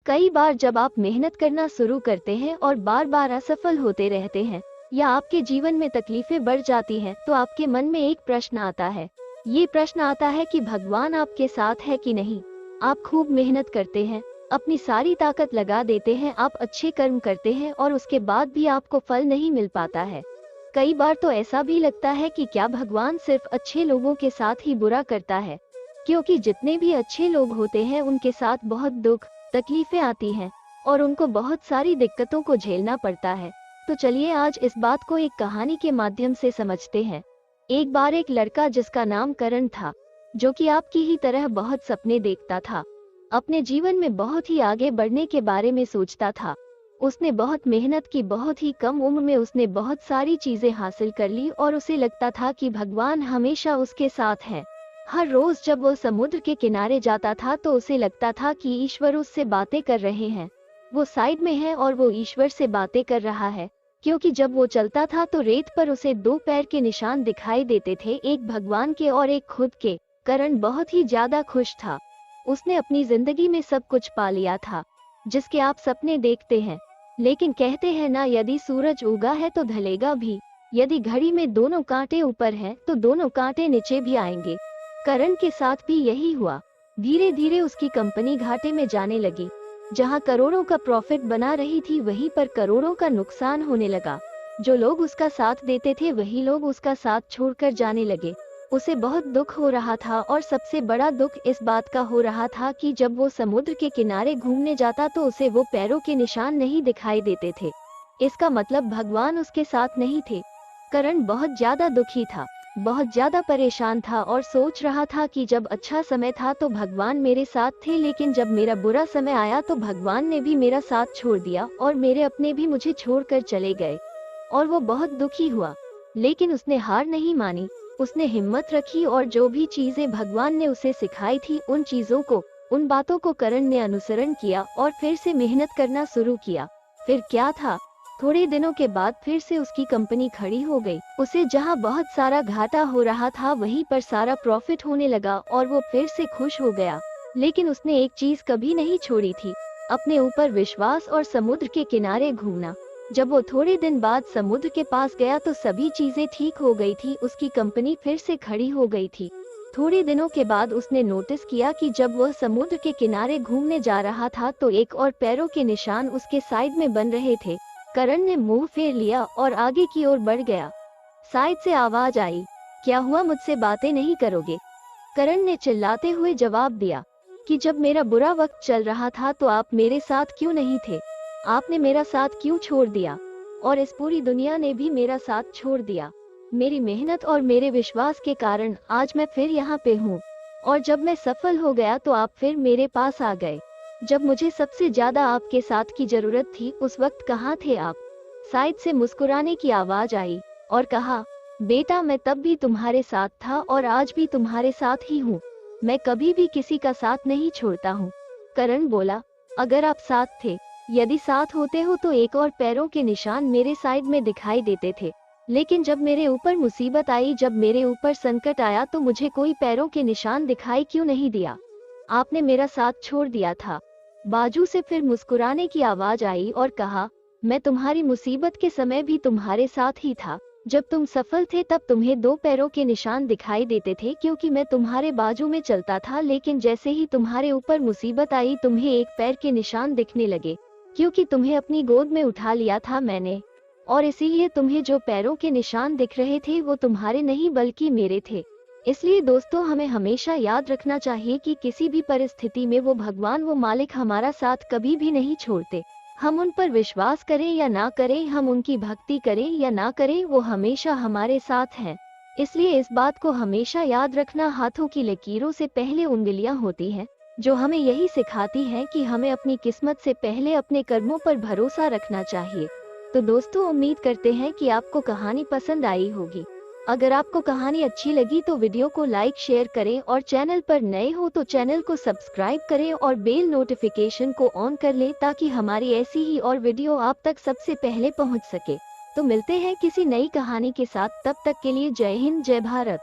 कई बार जब आप मेहनत करना शुरू करते हैं और बार बार असफल होते रहते हैं या आपके जीवन में तकलीफें बढ़ जाती हैं, तो आपके मन में एक प्रश्न आता है। ये प्रश्न आता है कि भगवान आपके साथ है कि नहीं। आप खूब मेहनत करते हैं, अपनी सारी ताकत लगा देते हैं, आप अच्छे कर्म करते हैं और उसके बाद भी आपको फल नहीं मिल पाता है। कई बार तो ऐसा भी लगता है कि क्या भगवान सिर्फ अच्छे लोगों के साथ ही बुरा करता है, क्योंकि जितने भी अच्छे लोग होते हैं उनके साथ बहुत दुख तकलीफें आती हैं और उनको बहुत सारी दिक्कतों को झेलना पड़ता है। तो चलिए आज इस बात को एक कहानी के माध्यम से समझते हैं। एक बार एक लड़का जिसका नाम करण था, जो कि आपकी ही तरह बहुत सपने देखता था, अपने जीवन में बहुत ही आगे बढ़ने के बारे में सोचता था। उसने बहुत मेहनत की, बहुत ही कम उम्र में उसने बहुत सारी चीजें हासिल कर ली और उसे लगता था कि भगवान हमेशा उसके साथ है। हर रोज जब वो समुद्र के किनारे जाता था तो उसे लगता था कि ईश्वर उससे बातें कर रहे हैं। वो साइड में है और वो ईश्वर से बातें कर रहा है, क्योंकि जब वो चलता था तो रेत पर उसे दो पैर के निशान दिखाई देते थे, एक भगवान के और एक खुद के। करण बहुत ही ज्यादा खुश था। उसने अपनी जिंदगी में सब कुछ पा लिया था जिसके आप सपने देखते हैं। लेकिन कहते हैं ना, यदि सूरज उगा है तो ढलेगा भी, यदि घड़ी में दोनों कांटे ऊपर हैं तो दोनों कांटे नीचे भी आएंगे। करण के साथ भी यही हुआ। धीरे धीरे उसकी कंपनी घाटे में जाने लगी। जहां करोड़ों का प्रॉफिट बना रही थी, वहीं पर करोड़ों का नुकसान होने लगा। जो लोग उसका साथ देते थे वही लोग उसका साथ छोड़कर जाने लगे। उसे बहुत दुख हो रहा था और सबसे बड़ा दुख इस बात का हो रहा था कि जब वो समुद्र के किनारे घूमने जाता तो उसे वो पैरों के निशान नहीं दिखाई देते थे। इसका मतलब भगवान उसके साथ नहीं थे। करण बहुत ज्यादा दुखी था, बहुत ज्यादा परेशान था और सोच रहा था कि जब अच्छा समय था तो भगवान मेरे साथ थे, लेकिन जब मेरा बुरा समय आया तो भगवान ने भी मेरा साथ छोड़ दिया और मेरे अपने भी मुझे छोड़कर चले गए। और वो बहुत दुखी हुआ, लेकिन उसने हार नहीं मानी। उसने हिम्मत रखी और जो भी चीजें भगवान ने उसे सिखाई थी उन चीजों को, उन बातों को करण ने अनुसरण किया और फिर से मेहनत करना शुरू किया। फिर क्या था, थोड़े दिनों के बाद फिर से उसकी कंपनी खड़ी हो गई। उसे जहां बहुत सारा घाटा हो रहा था वहीं पर सारा प्रॉफिट होने लगा और वो फिर से खुश हो गया। लेकिन उसने एक चीज कभी नहीं छोड़ी थी, अपने ऊपर विश्वास और समुद्र के किनारे घूमना। जब वो थोड़े दिन बाद समुद्र के पास गया तो सभी चीजें ठीक हो गई थी, उसकी कंपनी फिर से खड़ी हो गई थी। थोड़े दिनों के बाद उसने नोटिस किया कि जब वह समुद्र के किनारे घूमने जा रहा था तो एक और पैरों के निशान उसके साइड में बन रहे थे। करण ने मुंह फेर लिया और आगे की ओर बढ़ गया। साइड से आवाज आई, क्या हुआ, मुझसे बातें नहीं करोगे? करण ने चिल्लाते हुए जवाब दिया कि जब मेरा बुरा वक्त चल रहा था तो आप मेरे साथ क्यों नहीं थे? आपने मेरा साथ क्यों छोड़ दिया? और इस पूरी दुनिया ने भी मेरा साथ छोड़ दिया। मेरी मेहनत और मेरे विश्वास के कारण आज मैं फिर यहाँ पे हूँ। और जब मैं सफल हो गया तो आप फिर मेरे पास आ गए। जब मुझे सबसे ज्यादा आपके साथ की जरूरत थी उस वक्त कहाँ थे आप? साइड से मुस्कुराने की आवाज आई और कहा, बेटा मैं तब भी तुम्हारे साथ था और आज भी तुम्हारे साथ ही हूँ। मैं कभी भी किसी का साथ नहीं छोड़ता हूँ। करण बोला, अगर आप साथ थे, यदि साथ होते हो तो एक और पैरों के निशान मेरे साइड में दिखाई देते थे। लेकिन जब मेरे ऊपर मुसीबत आई, जब मेरे ऊपर संकट आया तो मुझे कोई पैरों के निशान दिखाई क्यों नहीं दिया? आपने मेरा साथ छोड़ दिया था। बाजू से फिर मुस्कुराने की आवाज आई और कहा, मैं तुम्हारी मुसीबत के समय भी तुम्हारे साथ ही था। जब तुम सफल थे तब तुम्हें दो पैरों के निशान दिखाई देते थे क्योंकि मैं तुम्हारे बाजू में चलता था, लेकिन जैसे ही तुम्हारे ऊपर मुसीबत आई तुम्हें एक पैर के निशान दिखने लगे, क्योंकि तुम्हें अपनी गोद में उठा लिया था मैंने। और इसीलिए तुम्हें जो पैरों के निशान दिख रहे थे वो तुम्हारे नहीं बल्कि मेरे थे। इसलिए दोस्तों, हमें हमेशा याद रखना चाहिए कि किसी भी परिस्थिति में वो भगवान, वो मालिक हमारा साथ कभी भी नहीं छोड़ते। हम उन पर विश्वास करें या ना करें, हम उनकी भक्ति करें या ना करें, वो हमेशा हमारे साथ हैं। इसलिए इस बात को हमेशा याद रखना, हाथों की लकीरों से पहले उंगलियां होती हैं, जो हमें यही सिखाती हैं कि हमें अपनी किस्मत से पहले अपने कर्मों पर भरोसा रखना चाहिए। तो दोस्तों, उम्मीद करते हैं कि आपको कहानी पसंद आई होगी। अगर आपको कहानी अच्छी लगी तो वीडियो को लाइक शेयर करें और चैनल पर नए हो तो चैनल को सब्सक्राइब करें और बेल नोटिफिकेशन को ऑन कर लें ताकि हमारी ऐसी ही और वीडियो आप तक सबसे पहले पहुंच सके। तो मिलते हैं किसी नई कहानी के साथ, तब तक के लिए जय हिंद, जय भारत।